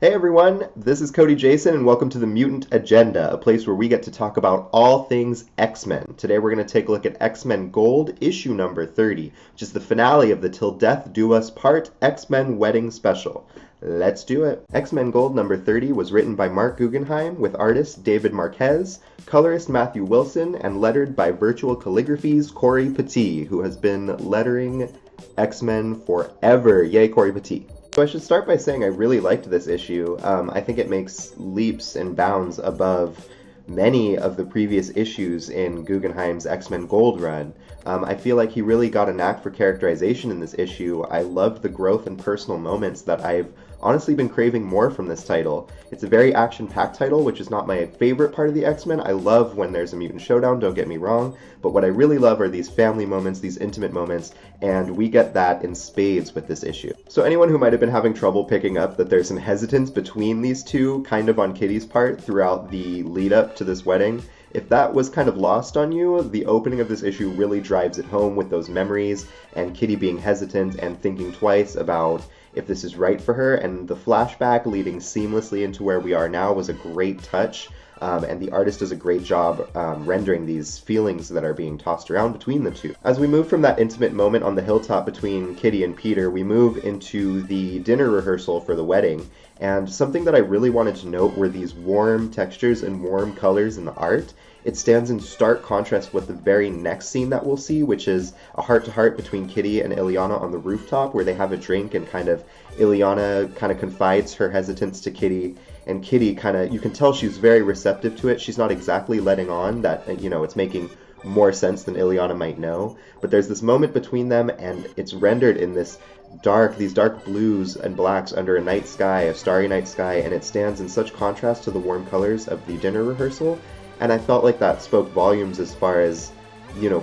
Hey everyone, this is Cody Jason and welcome to the Mutant Agenda, a place where we get to talk about all things X-Men. Today we're going to take a look at X-Men Gold, issue number 30, which is the finale of the Till Death Do Us Part X-Men Wedding Special. Let's do it. X-Men Gold number 30 was written by Marc Guggenheim with artist David Marquez, colorist Matthew Wilson, and lettered by Virtual Calligraphy's Corey Petit, who has been lettering X-Men forever. Yay, Corey Petit. So I should start by saying I really liked this issue. I think it makes leaps and bounds above many of the previous issues in Guggenheim's X-Men Gold run. I feel like he really got a knack for characterization in this issue. I loved the growth and personal moments that I've honestly been craving more from this title. It's a very action-packed title, which is not my favorite part of the X-Men. I love when there's a mutant showdown, don't get me wrong, but what I really love are these family moments, these intimate moments, and we get that in spades with this issue. So anyone who might have been having trouble picking up that there's some hesitance between these two, kind of on Kitty's part, throughout the lead-up to this wedding, if that was kind of lost on you, the opening of this issue really drives it home with those memories and Kitty being hesitant and thinking twice about if this is right for her, and the flashback leading seamlessly into where we are now was a great touch, and the artist does a great job rendering these feelings that are being tossed around between the two. As we move from that intimate moment on the hilltop between Kitty and Peter, we move into the dinner rehearsal for the wedding, and something that I really wanted to note were these warm textures and warm colors in the art. It stands in stark contrast with the very next scene that we'll see, which is a heart-to-heart between Kitty and Illyana on the rooftop, where they have a drink and Illyana kind of confides her hesitance to Kitty, and Kitty you can tell she's very receptive to it. She's not exactly letting on that, it's making more sense than Illyana might know, but there's this moment between them, and it's rendered in these dark blues and blacks under a night sky, a starry night sky, and it stands in such contrast to the warm colors of the dinner rehearsal. And I felt like that spoke volumes as far as,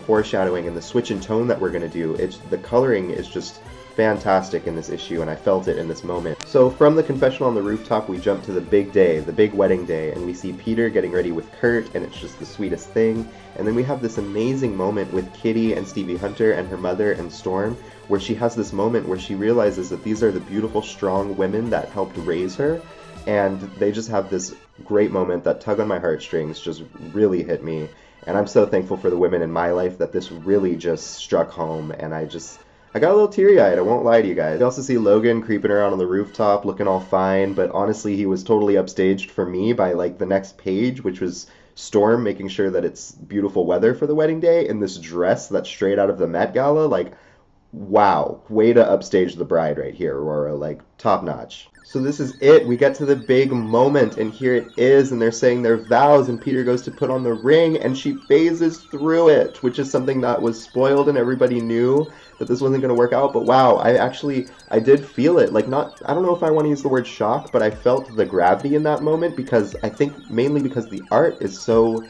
foreshadowing and the switch in tone that we're going to do. The coloring is just fantastic in this issue, and I felt it in this moment. So from the confessional on the rooftop, we jump to the big day, the big wedding day, and we see Peter getting ready with Kurt, and it's just the sweetest thing. And then we have this amazing moment with Kitty and Stevie Hunter and her mother and Storm, where she has this moment where she realizes that these are the beautiful, strong women that helped raise her, and they just have this great moment that tug on my heartstrings, just really hit me. And I'm so thankful for the women in my life that this really just struck home, and I got a little teary-eyed, I won't lie to you guys. You also see Logan creeping around on the rooftop, looking all fine, but honestly he was totally upstaged for me by the next page, which was Storm making sure that it's beautiful weather for the wedding day in this dress that's straight out of the Met Gala. Wow, way to upstage the bride right here, Aurora, top notch. So this is it, we get to the big moment, and here it is, and they're saying their vows, and Peter goes to put on the ring, and she phases through it, which is something that was spoiled, and everybody knew that this wasn't going to work out, but wow, I did feel it, I don't know if I want to use the word shock, but I felt the gravity in that moment, because I think mainly because the art is so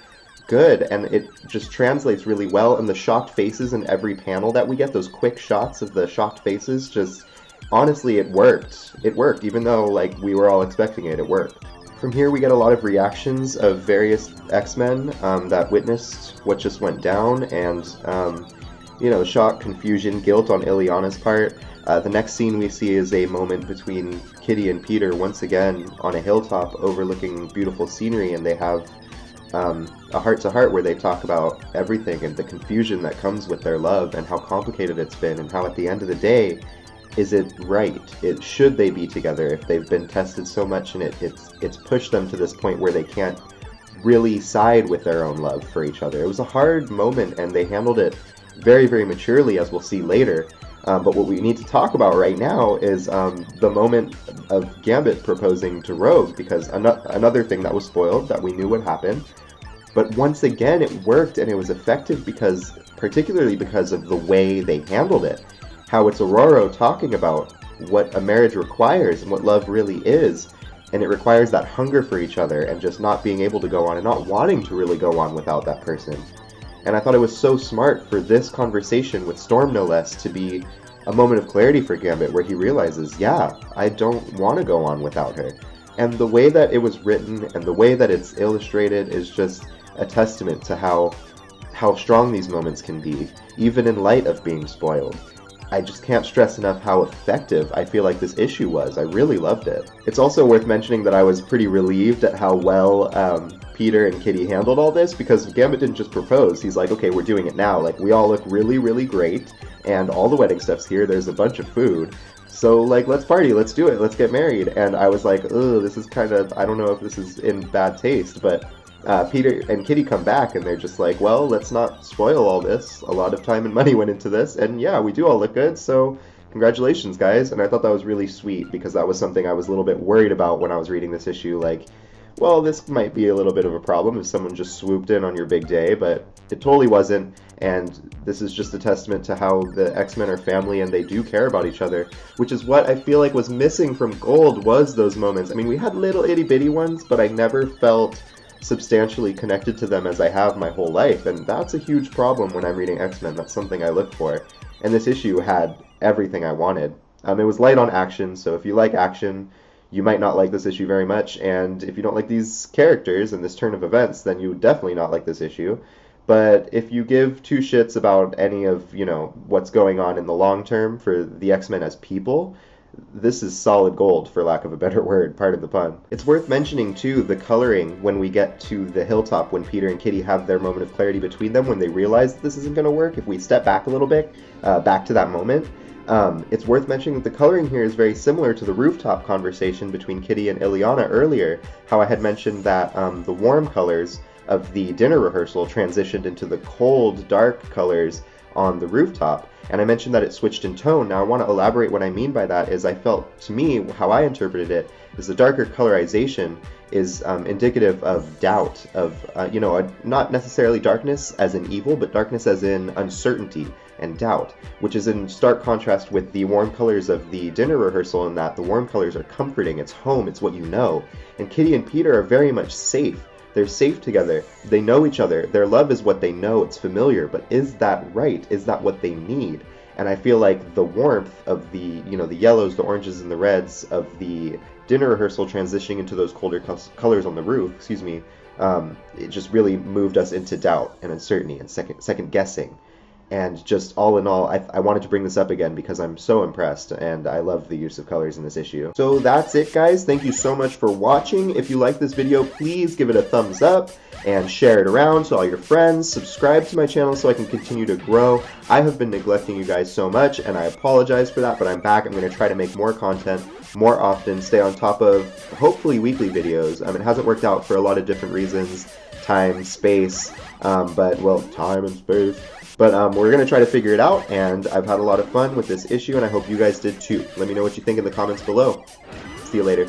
good, and it just translates really well, and the shocked faces in every panel that we get, those quick shots of the shocked faces, just honestly, it worked. It worked, even though, we were all expecting it, it worked. From here, we get a lot of reactions of various X-Men that witnessed what just went down, and, shock, confusion, guilt on Illyana's part. The next scene we see is a moment between Kitty and Peter, once again, on a hilltop overlooking beautiful scenery, and they have a heart-to-heart where they talk about everything and the confusion that comes with their love and how complicated it's been, and how at the end of the day, is it right? Should they be together if they've been tested so much and it's pushed them to this point where they can't really side with their own love for each other? It was a hard moment, and they handled it very, very maturely, as we'll see later. But what we need to talk about right now is the moment of Gambit proposing to Rogue, because another thing that was spoiled that we knew would happen. But once again, it worked, and it was effective particularly because of the way they handled it. How it's Aurora talking about what a marriage requires and what love really is, and it requires that hunger for each other and just not being able to go on and not wanting to really go on without that person. And I thought it was so smart for this conversation with Storm, no less, to be a moment of clarity for Gambit, where he realizes, yeah, I don't want to go on without her. And the way that it was written and the way that it's illustrated is just a testament to how strong these moments can be, even in light of being spoiled. I just can't stress enough how effective I feel like this issue was. I really loved it. It's also worth mentioning that I was pretty relieved at how well Peter and Kitty handled all this, because Gambit didn't just propose. He's like, okay, we're doing it now. Like, we all look really, really great, and all the wedding stuff's here. There's a bunch of food. So, like, let's party, let's do it, let's get married. And I was like, ugh, this is kind of, I don't know if this is in bad taste, but Peter and Kitty come back and they're just like, well, let's not spoil all this. A lot of time and money went into this, and yeah, we do all look good, so congratulations, guys. And I thought that was really sweet, because that was something I was a little bit worried about when I was reading this issue. Like, well, this might be a little bit of a problem if someone just swooped in on your big day, but it totally wasn't. And this is just a testament to how the X-Men are family and they do care about each other, which is what I feel like was missing from Gold, was those moments. I mean, we had little itty-bitty ones, but I never felt substantially connected to them as I have my whole life, and that's a huge problem when I'm reading X-Men. That's something I look for, and this issue had everything I wanted. It was light on action, so if you like action, you might not like this issue very much, and if you don't like these characters and this turn of events, then you would definitely not like this issue. But if you give two shits about any of, you know, what's going on in the long term for the X-Men as people, this is solid gold, for lack of a better word, pardon the pun. It's worth mentioning, too, the coloring when we get to the hilltop, when Peter and Kitty have their moment of clarity between them, when they realize that this isn't going to work. If we step back a little bit, back to that moment, it's worth mentioning that the coloring here is very similar to the rooftop conversation between Kitty and Ileana earlier, how I had mentioned that the warm colors of the dinner rehearsal transitioned into the cold, dark colors on the rooftop. And I mentioned that it switched in tone. Now I want to elaborate what I mean by that. Is I felt, to me, how I interpreted it, is the darker colorization is indicative of doubt, of, not necessarily darkness as in evil, but darkness as in uncertainty and doubt, which is in stark contrast with the warm colors of the dinner rehearsal, in that the warm colors are comforting, it's home, it's what you know. And Kitty and Peter are very much safe. They're safe together. They know each other. Their love is what they know. It's familiar. But is that right? Is that what they need? And I feel like the warmth of the, the yellows, the oranges, and the reds of the dinner rehearsal transitioning into those colder colors on the roof, it just really moved us into doubt and uncertainty and second guessing. And just all in all, I wanted to bring this up again because I'm so impressed, and I love the use of colors in this issue. So that's it, guys. Thank you so much for watching. If you like this video, please give it a thumbs up and share it around to all your friends. Subscribe to my channel so I can continue to grow. I have been neglecting you guys so much, and I apologize for that, but I'm back. I'm going to try to make more content more often, stay on top of hopefully weekly videos. It hasn't worked out for a lot of different reasons, time, space, time and space. But we're going to try to figure it out, and I've had a lot of fun with this issue, and I hope you guys did too. Let me know what you think in the comments below. See you later.